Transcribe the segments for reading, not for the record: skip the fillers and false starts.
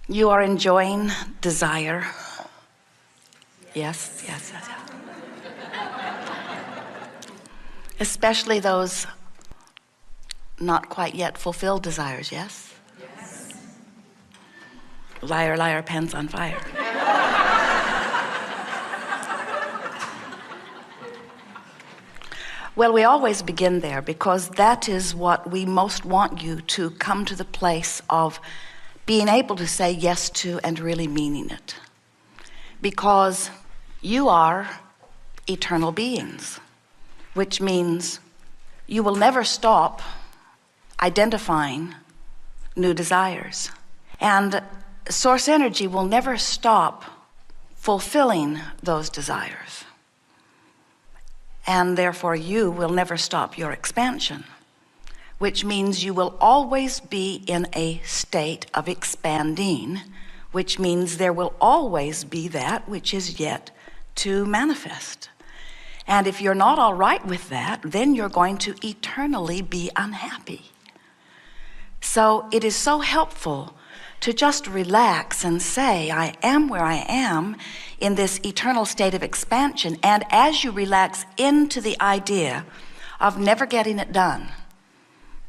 You are enjoying desire. Yes. Especially those not quite yet fulfilled desires, yes? Yes. Liar, liar, pants on fire. Well, we always begin there because that is what we most want you to come to the place of being able to say yes to and really meaning it. Because you are eternal beings, which means you will never stop identifying new desires. And source energy will never stop fulfilling those desires. And therefore you will never stop your expansion, which means you will always be in a state of expanding, which means there will always be that which is yet to manifest. And if you're not all right with that, then you're going to eternally be unhappy. So it is so helpful to just relax and say, I am where I am in this eternal state of expansion. And as you relax into the idea of never getting it done,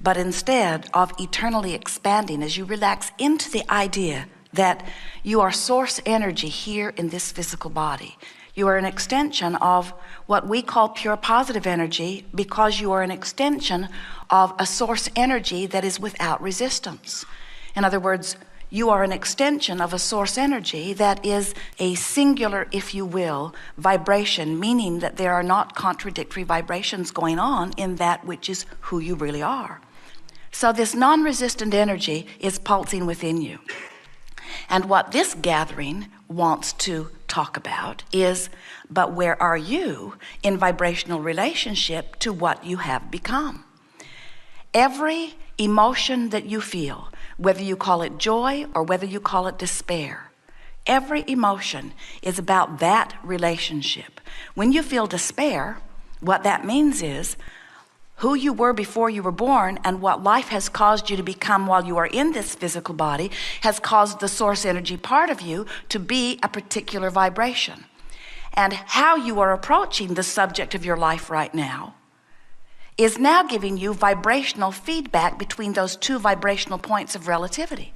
but instead of eternally expanding, as you relax into the idea that you are source energy here in this physical body, you are an extension of what we call pure positive energy because you are an extension of a source energy that is without resistance. In other words, you are an extension of a source energy that is a singular, if you will, vibration, meaning that there are not contradictory vibrations going on in that which is who you really are. So this non-resistant energy is pulsing within you. And what this gathering wants to talk about is, but where are you in vibrational relationship to what you have become? Every emotion that you feel, whether you call it joy or whether you call it despair, every emotion is about that relationship. When you feel despair, what that means is who you were before you were born and what life has caused you to become while you are in this physical body has caused the source energy part of you to be a particular vibration. And how you are approaching the subject of your life right now is now giving you vibrational feedback between those two vibrational points of relativity.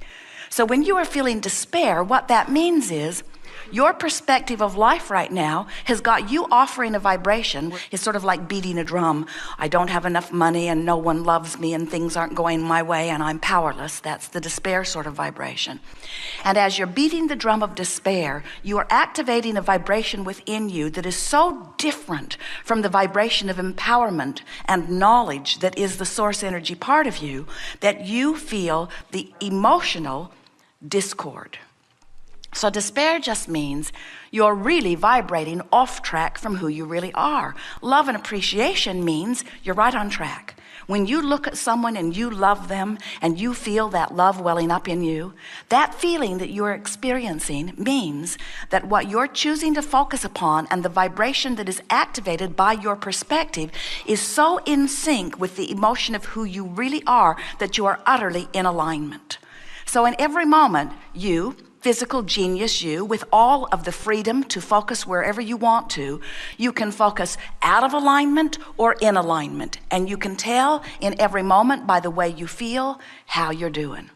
So when you are feeling despair, what that means is your perspective of life right now has got you offering a vibration. It's sort of like beating a drum. I don't have enough money and no one loves me and things aren't going my way and I'm powerless. That's the despair sort of vibration. And as you're beating the drum of despair, you are activating a vibration within you that is so different from the vibration of empowerment and knowledge that is the source energy part of you that you feel the emotional discord. So despair just means you're really vibrating off track from who you really are. Love and appreciation means you're right on track. When you look at someone and you love them and you feel that love welling up in you, that feeling that you're experiencing means that what you're choosing to focus upon and the vibration that is activated by your perspective is so in sync with the emotion of who you really are that you are utterly in alignment. So in every moment, you, physical genius you, with all of the freedom to focus wherever you want to, you can focus out of alignment or in alignment. And you can tell in every moment by the way you feel how you're doing.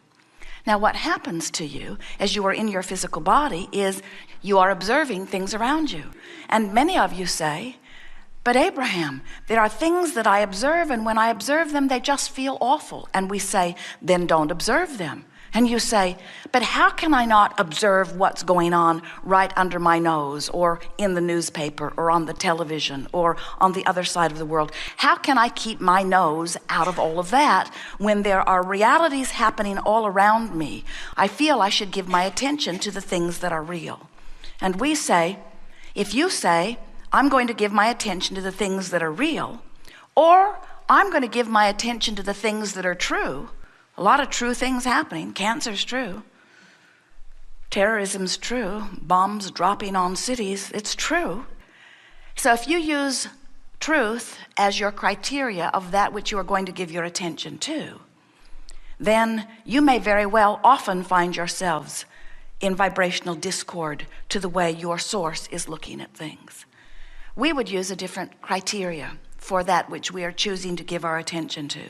Now what happens to you as you are in your physical body is you are observing things around you. And many of you say, but Abraham, there are things that I observe and when I observe them, they just feel awful. And we say, then don't observe them. And you say, but how can I not observe what's going on right under my nose or in the newspaper or on the television or on the other side of the world? How can I keep my nose out of all of that when there are realities happening all around me? I feel I should give my attention to the things that are real. And we say, if you say, I'm going to give my attention to the things that are real, or I'm going to give my attention to the things that are true. A lot of true things happening. Cancer's true. Terrorism's true. Bombs dropping on cities, it's true. So if you use truth as your criteria of that which you are going to give your attention to, then you may very well often find yourselves in vibrational discord to the way your source is looking at things. We would use a different criteria for that which we are choosing to give our attention to.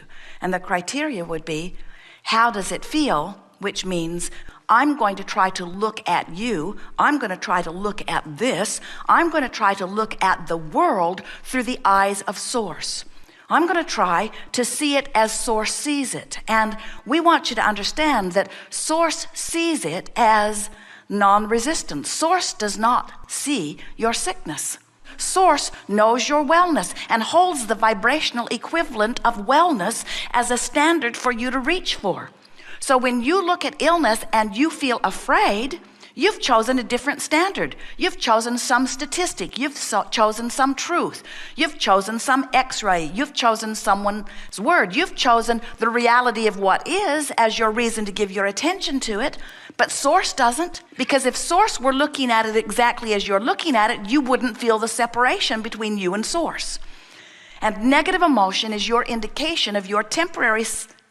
And the criteria would be, how does it feel? Which means I'm going to try to look at you. I'm going to try to look at this. I'm going to try to look at the world through the eyes of source. I'm going to try to see it as source sees it. And we want you to understand that source sees it as non-resistant. Source does not see your sickness. Source knows your wellness and holds the vibrational equivalent of wellness as a standard for you to reach for. So when you look at illness and you feel afraid, you've chosen a different standard. You've chosen some statistic. You've chosen some truth. You've chosen some x-ray. You've chosen someone's word. You've chosen the reality of what is as your reason to give your attention to it. But source doesn't, because if source were looking at it exactly as you're looking at it, you wouldn't feel the separation between you and source. And negative emotion is your indication of your temporary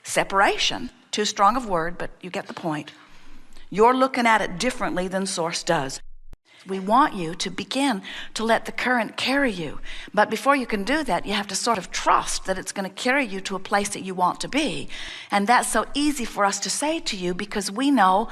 separation. Too strong of word, but you get the point. You're looking at it differently than source does. We want you to begin to let the current carry you. But before you can do that, you have to sort of trust that it's going to carry you to a place that you want to be. And that's so easy for us to say to you because we know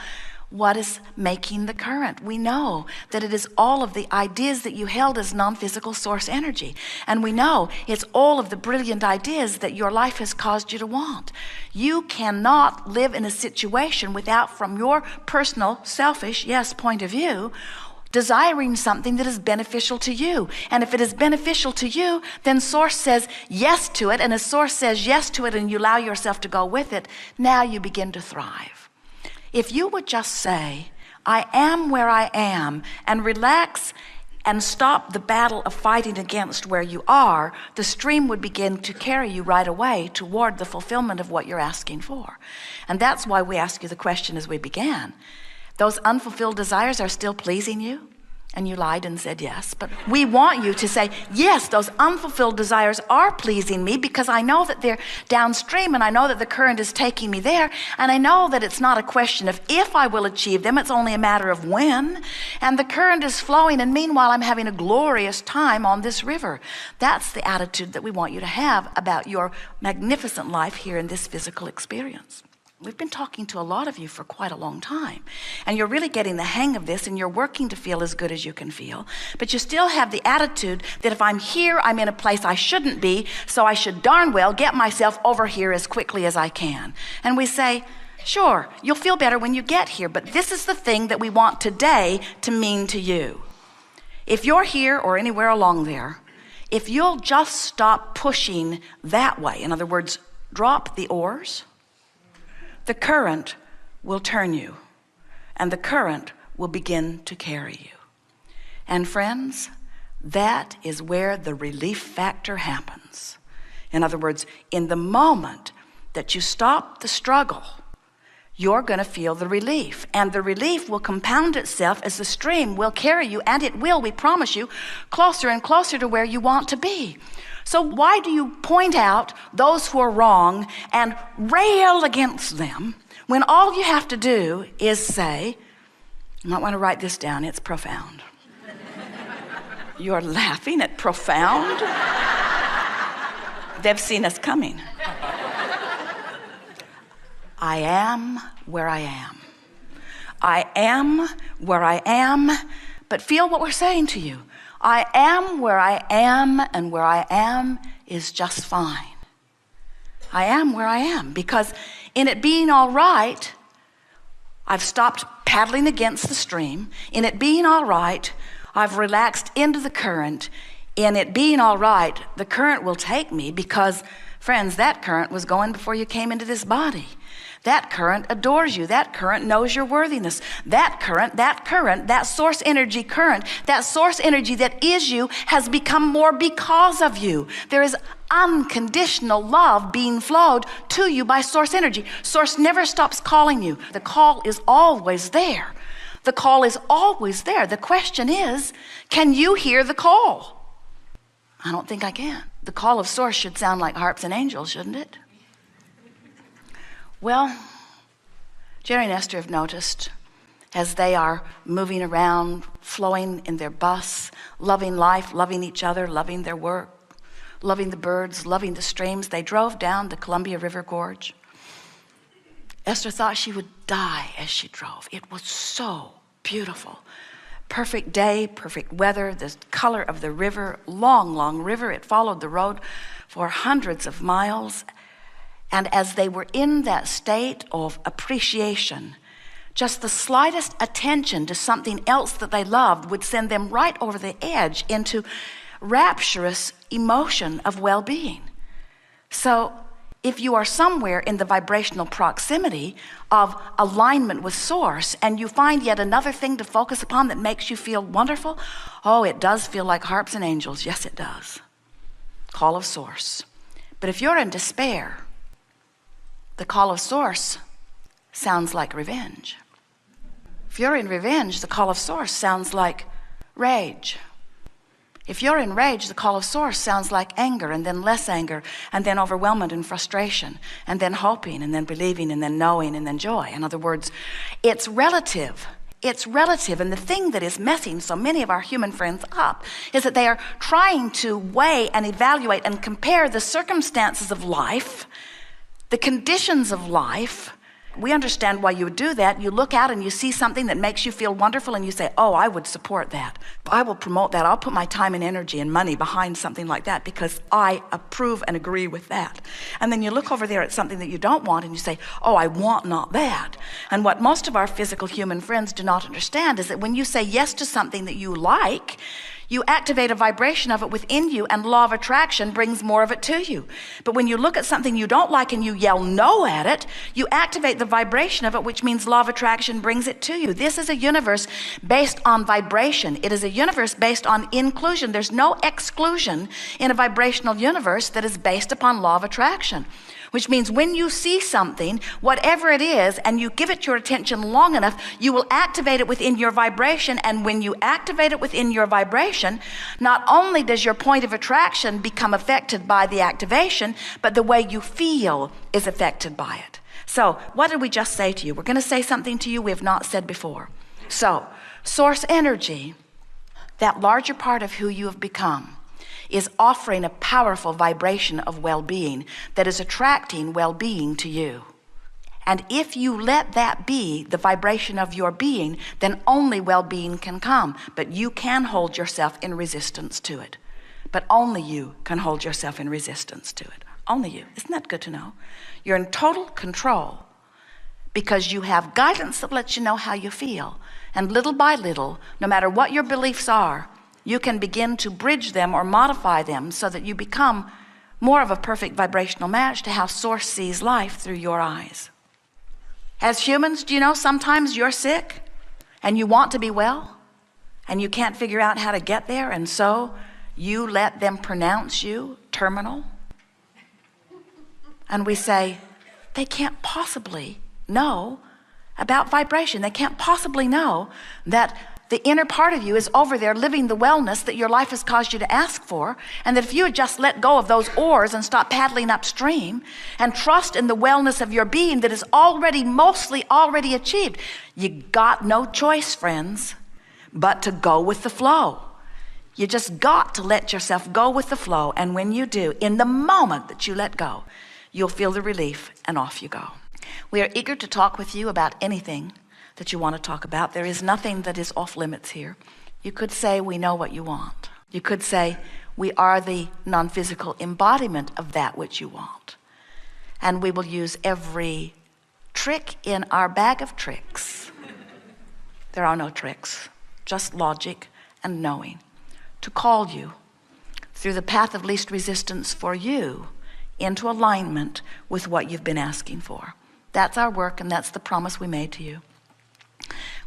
what is making the current. We know that it is all of the ideas that you held as non-physical source energy. And we know it's all of the brilliant ideas that your life has caused you to want. You cannot live in a situation without, from your personal, selfish, yes, point of view, desiring something that is beneficial to you. And if it is beneficial to you, then source says yes to it. And as source says yes to it and you allow yourself to go with it, now you begin to thrive. If you would just say, I am where I am, and relax and stop the battle of fighting against where you are, the stream would begin to carry you right away toward the fulfillment of what you're asking for. And that's why we asked you the question as we began. Those unfulfilled desires are still pleasing you? And you lied and said yes. But we want you to say, yes, those unfulfilled desires are pleasing me because I know that they're downstream and I know that the current is taking me there. And I know that it's not a question of if I will achieve them, it's only a matter of when. And the current is flowing and meanwhile I'm having a glorious time on this river. That's the attitude that we want you to have about your magnificent life here in this physical experience. We've been talking to a lot of you for quite a long time, and you're really getting the hang of this and you're working to feel as good as you can feel, but you still have the attitude that if I'm here, I'm in a place I shouldn't be, so I should darn well get myself over here as quickly as I can. And we say, sure, you'll feel better when you get here, but this is the thing that we want today to mean to you. If you're here or anywhere along there, if you'll just stop pushing that way, in other words, drop the oars, the current will turn you, and the current will begin to carry you. And friends, that is where the relief factor happens. In other words, in the moment that you stop the struggle, you're going to feel the relief, and the relief will compound itself as the stream will carry you, and it will, we promise you, closer and closer to where you want to be. So why do you point out those who are wrong and rail against them when all you have to do is say, you might want to write this down, it's profound. You're laughing at profound? They've seen us coming. I am where I am. I am where I am, but feel what we're saying to you. I am where I am, and where I am is just fine. I am where I am, because in it being all right, I've stopped paddling against the stream. In it being all right, I've relaxed into the current. In it being all right, the current will take me because, friends, that current was going before you came into this body. That current adores you. That current knows your worthiness. That current, that source energy current, that source energy that is you has become more because of you. There is unconditional love being flowed to you by source energy. Source never stops calling you. The call is always there. The call is always there. The question is, can you hear the call? I don't think I can. The call of source should sound like Harps and Angels, shouldn't it? Well, Jerry and Esther have noticed as they are moving around, flowing in their bus, loving life, loving each other, loving their work, loving the birds, loving the streams. They drove down the Columbia River Gorge. Esther thought she would die as she drove. It was so beautiful. Perfect day, perfect weather, the color of the river, long, long river. It followed the road for hundreds of miles. And as they were in that state of appreciation, just the slightest attention to something else that they loved would send them right over the edge into rapturous emotion of well-being. So if you are somewhere in the vibrational proximity of alignment with Source and you find yet another thing to focus upon that makes you feel wonderful, oh, it does feel like Harps and Angels. Yes, it does. Call of Source. But if you're in despair, the call of Source sounds like revenge. If you're in revenge, the call of Source sounds like rage. If you're in rage, the call of Source sounds like anger, and then less anger, and then overwhelmment and frustration, and then hoping, and then believing, and then knowing, and then joy. In other words, it's relative. It's relative. And the thing that is messing so many of our human friends up is that they are trying to weigh and evaluate and compare the circumstances of life, the conditions of life. We understand why you would do that. You look out and you see something that makes you feel wonderful and you say, oh, I would support that. I will promote that. I'll put my time and energy and money behind something like that because I approve and agree with that. And then you look over there at something that you don't want and you say, oh, I want not that. And what most of our physical human friends do not understand is that when you say yes to something that you like, you activate a vibration of it within you, and law of attraction brings more of it to you. But when you look at something you don't like and you yell no at it, you activate the vibration of it, which means law of attraction brings it to you. This is a universe based on vibration. It is a universe based on inclusion. There's no exclusion in a vibrational universe that is based upon law of attraction. Which means when you see something, whatever it is, and you give it your attention long enough, you will activate it within your vibration. And when you activate it within your vibration, not only does your point of attraction become affected by the activation, but the way you feel is affected by it. So what did we just say to you? We're going to say something to you we have not said before. So source energy, that larger part of who you have become, is offering a powerful vibration of well-being that is attracting well-being to you. And if you let that be the vibration of your being, then only well-being can come. But you can hold yourself in resistance to it. But only you can hold yourself in resistance to it. Only you. Isn't that good to know? You're in total control because you have guidance that lets you know how you feel. And little by little, no matter what your beliefs are, you can begin to bridge them or modify them so that you become more of a perfect vibrational match to how Source sees life through your eyes. As humans, do you know sometimes you're sick and you want to be well and you can't figure out how to get there, and so you let them pronounce you terminal? And we say, they can't possibly know about vibration. They can't possibly know that the inner part of you is over there living the wellness that your life has caused you to ask for, and that if you had just let go of those oars and stop paddling upstream and trust in the wellness of your being that is mostly already achieved, you got no choice, friends, but to go with the flow. You just got to let yourself go with the flow, and when you do, in the moment that you let go, you'll feel the relief, and off you go. We are eager to talk with you about anything that you want to talk about. There is nothing that is off limits here. You could say, we know what you want. You could say, we are the non-physical embodiment of that which you want. And we will use every trick in our bag of tricks. There are no tricks, just logic and knowing, to call you through the path of least resistance for you into alignment with what you've been asking for. That's our work, and that's the promise we made to you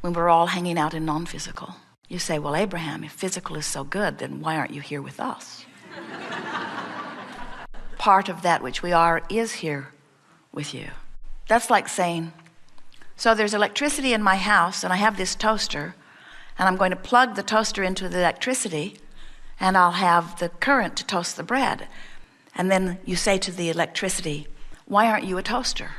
when we're all hanging out in non-physical. You say, well, Abraham, if physical is so good, then why aren't you here with us? Part of that which we are is here with you. That's like saying, so there's electricity in my house and I have this toaster, and I'm going to plug the toaster into the electricity and I'll have the current to toast the bread. And then you say to the electricity, why aren't you a toaster?